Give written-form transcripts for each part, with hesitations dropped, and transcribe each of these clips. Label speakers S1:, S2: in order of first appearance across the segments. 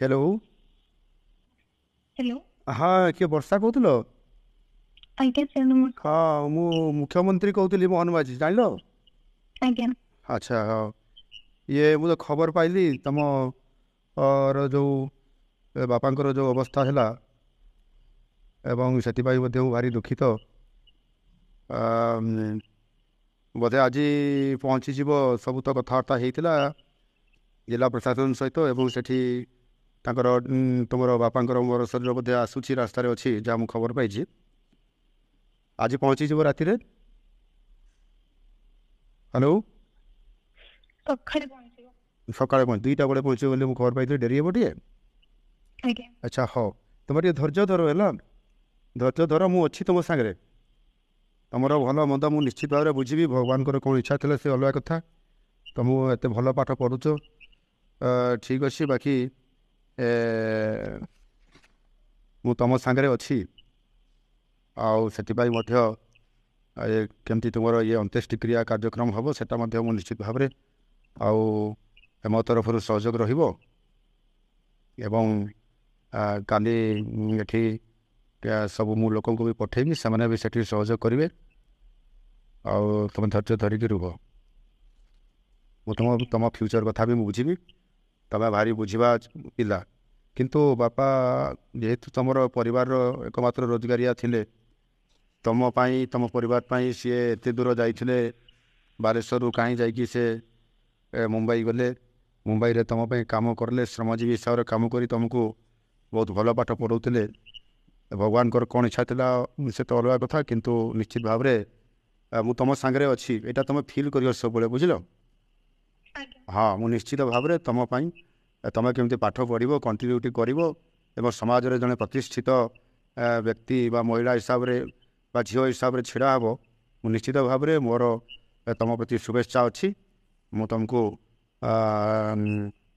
S1: Hello.
S2: Hello.
S1: हाँ किए वर्षा कहूल?
S2: आज्ञा सार नमस्कार।
S1: हाँ मु मुख्यमंत्री कहूली मोहन माझी जान।
S2: आज्ञा।
S1: अच्छा हाँ ये मुझे खबर पाइली तुम और जो बापांकर जो अवस्था है एवं से भारी दुखित। बोधे आज पहुँची सब तो कथबार्ता होता जिला प्रशासन सहित एवं सेठी तांकर तुम बापांकर मोर शरीर बोधे आसूची रास्त अच्छी जहाँ मुझे खबर पाई आज पहुँची राति। हेलो।
S2: सकाଳେ पहुंचो।
S1: सकाଳେ पहुँच 2टा बेले पहुँचे बोली मुझे खबर पाई डेरी हे टे।
S2: आज्ञा।
S1: अच्छा हाँ तुम टे धैर्य धर है धैर्य धर मुझे अच्छी तुम सागर तुम भल मंद मुझे निश्चित भाव में बुझी भगवान कौन इच्छा थी से अलग कथा तुम एत भल पाठ पढ़ुच ठीक अच्छे बाकी मु तुम सागर अच्छी आमती तुम ये अंत्येष्टि क्रिया कार्यक्रम हम से निश्चित भाव में आम तरफ सहयोग रही सब मु लोक भी पठेबी से भी सेठी सहयोग करेंगे तुम धैर्य धरिकी रुह तुम तुम फ्यूचर कथा भी बुझी तुम भारी बुझा पिला किंतु बापा जेहेतु तुम परिवार एकमात्र रोजगारिया थिले तुम तुम परिवार सी एत दूर जाइए बालेश्वर कहीं जाकि से मुंबई गले मुंबई रे तुम काम करले श्रमजीवी हिसाब से कम कर तुमको बहुत भल पाठ पढ़ाते भगवान कौन इच्छा था से तो अलग कथा किंतु निश्चित भाव में मु तुम सागरे अच्छी यहाँ तुम फिल कर सब बुझल।
S2: आज्ञा।
S1: हाँ मु निश्चित भाव में तुम तुम केमती पाठ पढ़ कंटिन्यूटी कर समाज में जड़े प्रतिष्ठित व्यक्ति बा महिला हिसाब से झील हिसाब से ढड़ा हे मु निश्चित भाव में मोर तुम प्रति शुभेच्छा अच्छी मु तुमको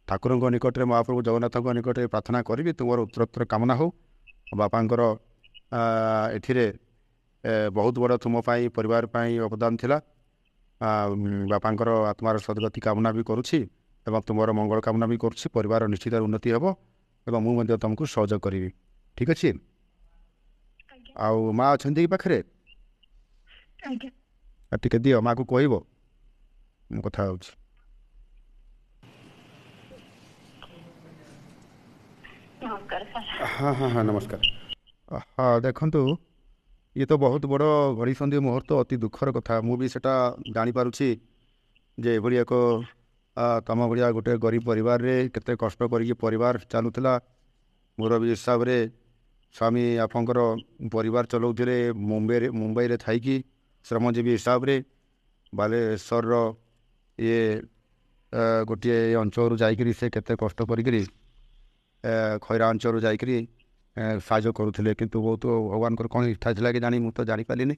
S1: ठाकुर निकट में महाप्रभु जगन्नाथ निकट में प्रार्थना करी तुम उत्तरोत्तर कामना हो बापांकर एथिरे बहुत बड़ तुम परिवार अवदान थिला बापांकर आत्मार सदगति कामना भी करुछि एवं तुमर मंगल कामना भी करुछि परिवार निश्चित उन्नति हेबो एवं मु तुमको सहयोग करी ठीक अच्छे।
S2: आज्ञा।
S1: आउ माँ अच्छा कि पाखे
S2: आज्ञा।
S1: टिके दियो माँ को कहब कथा हो।
S2: नमस्कार सर।
S1: हाँ हाँ हाँ नमस्कार। हाँ देखु ये तो बहुत बड़ घड़ी संधि मुहूर्त अति दुखर कथा मुझे जापारुछि जे एभली एक तम भाया गोटे गरीब परिवार रे केते कष्ट करी परिवार चलुला मोर भी हिसाब से स्वामी आपंकर परिवार चलाऊे मुंबई रे थी श्रमजीवी हिसाब से बालेश्वर ये गोटे अंचल जाकरी से केते कष्ट करी खैरा अंचल जाकरी साहय करुले किंतु बहुत भगवान कौन इच्छा था कि जानी मुझे जापारि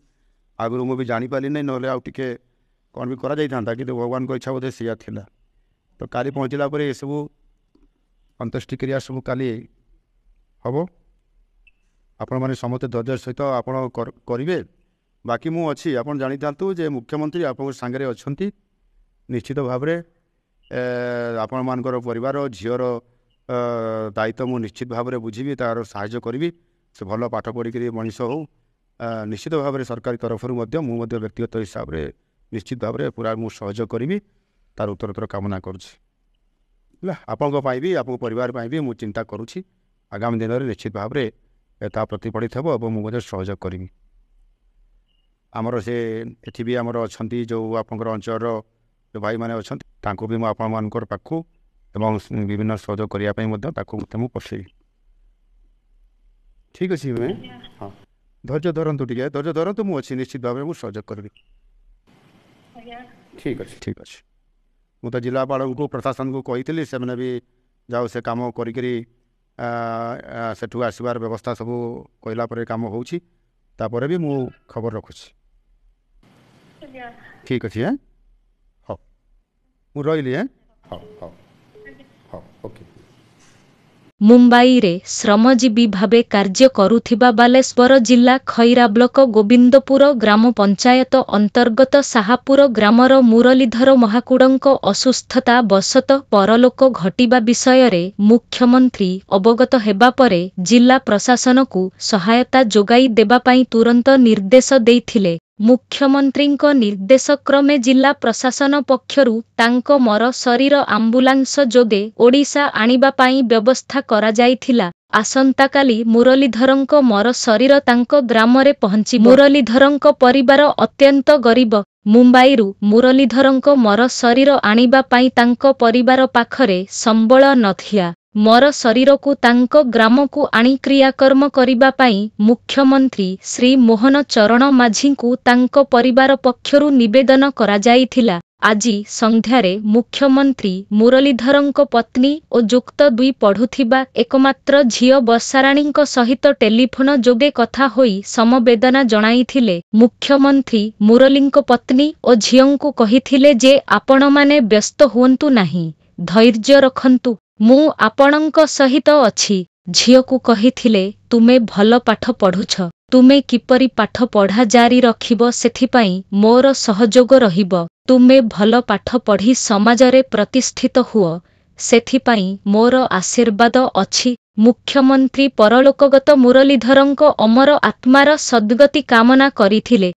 S1: आगुरी मुझे जापारि ना आउे कौन भी करा कि भगवान को इच्छा बोधे सीया था तो काली पहुँचला ये सब अंत्येष्टि क्रिया सब काली हम आपण मैंने समस्त धैर्य सहित आपण करेंगे बाकी मु अच्छी आप जानी था जे मुख्यमंत्री आप सागरे अच्छा निश्चित भाव में आपण मानकर परिवार झीर दायित्व मु निश्चित भाव में बुझी तार साहाय्य करी से भल पाठ पढ़ी मनीष हो निश्चित भाव में सरकारी तरफ मुझे व्यक्तिगत हिसाब से निश्चित भाव में पूरा मुझे सहयोग करी तार उत्तरोत्तर कामना करुँच आपण भी आप परिवार भी मुझे चिंता करुँच आगामी दिन में निश्चित भाव में प्रतिफलित हो मुझे सहयोग करी आमर से एटी भी आमर अच्छा जो आपंकर अंचल जो भाई मैंने अच्छा भी मुझे पाखु एवं विभिन्न सहयोग करने पठेबी ठीक अच्छे मैं हाँ धैर्य धरतु टे धैर्य धरतु मुझे निश्चित भाव में मुझे सहयोग करी
S2: आज्ञा।
S1: ठीक अच्छे मुझे जिलापाल को प्रशासन को कही से मैंने भी जाओ से कम करू आसबार व्यवस्था सब कहला कम होपर भी मु खबर रखुच्छी
S2: आज्ञा।
S1: ठीक अच्छे हाँ मुझे रही हाँ हाँ हाँ ओके।
S3: ମୁମ୍ବାଇରେ ଶ୍ରମଜୀବୀ ଭାବେ କାର୍ଯ୍ୟ କରୁଥିବା ବାଲେଶ୍ୱର ଜିଲ୍ଲା ଖଇରା ବ୍ଲକ ଗୋବିନ୍ଦପୁର ଗ୍ରାମ ପଞ୍ଚାୟତ ଅନ୍ତର୍ଗତ ସାହାପୁର ଗ୍ରାମର ମୁରଲୀଧର ମହାକୁଡ଼ଙ୍କ ଅସୁସ୍ଥତା ବଶତଃ ପରଲୋକ ଘଟିବା ବିଷୟରେ ମୁଖ୍ୟମନ୍ତ୍ରୀ ଅବଗତ ହେବା ପରେ ଜିଲ୍ଲା ପ୍ରଶାସନକୁ ସହାୟତା ଯୋଗାଇ ଦେବା ପାଇଁ ତୁରନ୍ତ ନିର୍ଦ୍ଦେଶ ଦେଇଥିଲେ। ମୁଖ୍ୟମନ୍ତ୍ରୀଙ୍କ ନିର୍ଦ୍ଦେଶକ୍ରମେ ଜିଲ୍ଲା ପ୍ରଶାସନ ପକ୍ଷରୁ ତାଙ୍କ ମର ଶରୀର ଆମ୍ବୁଲାନ୍ସ ଯୋଗେ ଓଡ଼ିଶା ଆଣିବା ପାଇଁ ବ୍ୟବସ୍ଥା କରାଯାଇଥିଲା। ଆସନ୍ତାକାଲି ମୁରଲୀଧରଙ୍କ ମର ଶରୀର ତାଙ୍କ ଗ୍ରାମରେ ପହଞ୍ଚିବ। ମୁରଲୀଧରଙ୍କ ପରିବାର ଅତ୍ୟନ୍ତ ଗରିବ। ମୁମ୍ବାଇରୁ ମୁରଲୀଧରଙ୍କ ମର ଶରୀର ଆଣିବା ପାଇଁ ତାଙ୍କ ପରିବାର ପାଖରେ ସମ୍ବଳ ନଥିଲା। ମର ଶରୀରକୁ ତାଙ୍କ ଗ୍ରାମକୁ ଆଣି କ୍ରିୟାକର୍ମ କରିବା ପାଇଁ ମୁଖ୍ୟମନ୍ତ୍ରୀ ଶ୍ରୀ ମୋହନ ଚରଣ ମାଝୀଙ୍କୁ ତାଙ୍କ ପରିବାର ପକ୍ଷରୁ ନିବେଦନ କରାଯାଇଥିଲା। ଆଜି ସନ୍ଧ୍ୟାରେ ମୁଖ୍ୟମନ୍ତ୍ରୀ ମୁରଲୀଧରଙ୍କ ପତ୍ନୀ ଓ ଯୁକ୍ତ 2 ପଢ଼ୁଥିବା ଏକମାତ୍ର ଝିଅ ବର୍ଷାରାଣୀଙ୍କ ସହିତ ଟେଲିଫୋନ ଯୋଗେ କଥା ହୋଇ ସମବେଦନା ଜଣାଇଥିଲେ। ମୁଖ୍ୟମନ୍ତ୍ରୀ ମୁରଲୀଙ୍କ ପତ୍ନୀ ଓ ଝିଅଙ୍କୁ କହିଥିଲେ ଯେ ଆପଣମାନେ ବ୍ୟସ୍ତ ହୁଅନ୍ତୁ ନାହିଁ, ଧୈର୍ଯ୍ୟ ରଖନ୍ତୁ, ମୁଁ ଆପଣଙ୍କ ସହିତ ଅଛି। ଝିଅକୁ କହିଥିଲେ ତୁମେ ଭଲ ପାଠ ପଢ଼ୁଛ, ତୁମେ କିପରି ପାଠ ପଢ଼ା ଜାରି ରଖିବ ସେଥିପାଇଁ ମୋର ସହଯୋଗ ରହିବ। ତୁମେ ଭଲ ପାଠ ପଢ଼ି ସମାଜରେ ପ୍ରତିଷ୍ଠିତ ହୁଅ, ସେଥିପାଇଁ ମୋର ଆଶୀର୍ବାଦ ଅଛି। ମୁଖ୍ୟମନ୍ତ୍ରୀ ପରଲୋକଗତ ମୁରଲୀଧରଙ୍କ ଅମର ଆତ୍ମାର ସଦ୍ଗତି କାମନା କରିଥିଲେ।